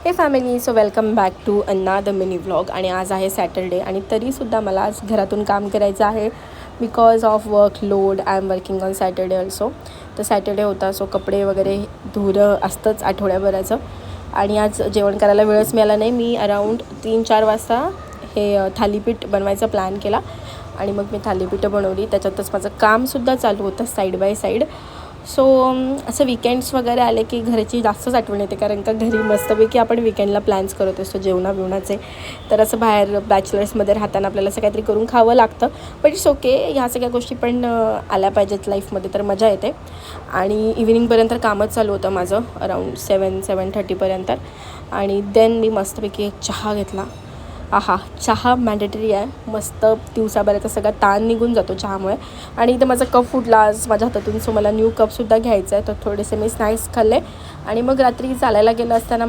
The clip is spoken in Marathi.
हे family, so welcome back to another mini vlog. आणि आज आहे सॅटरडे आणि तरीसुद्धा मला आज घरातून काम करायचं आहे because of work load. I am working on Saturday also. तर सॅटरडे होता, सो कपडे वगैरे धुणं असतंच आठवड्याभराचं. आणि आज जेवण करायला वेळच मिळाला नाही. मी अराऊंड 3-4 वाजता हे थालीपीठ बनवायचा प्लॅन केला आणि मग मी थालीपीठं बनवली. त्याच्यातच माझं कामसुद्धा चालू होतं साईड बाय साईड. सो असं विकेंड्स वगैरे आले की घराची जास्तच आठवण येते, कारण का घरी मस्तपैकी आपण विकेंडला प्लॅन्स करत असतो जेवणाबिवणाचे. तर असं बाहेर बॅचलर्समध्ये राहताना आपल्याला असं काहीतरी करून खावं लागतं. बट इट्स ओके, ह्या सगळ्या गोष्टी पण आल्या पाहिजेत लाईफमध्ये, तर मजा येते. आणि इव्हिनिंगपर्यंत कामच चालू होतं माझं अराऊंड 7-7:30पर्यंत. आणि देन मी मस्तपैकी एक चहा घेतला. चहा मॅन्डेटरी आहे. मस्त दिवसाभराचा सगळा ताण निघून जातो चहामुळे. आणि इथं माझा कप फुटला आज माझ्या हातातून, सो मला न्यू कपसुद्धा घ्यायचा आहे. तर थोडेसे मी स्नॅक्स खाल्ले आणि मग रात्री चालायला गेलं असताना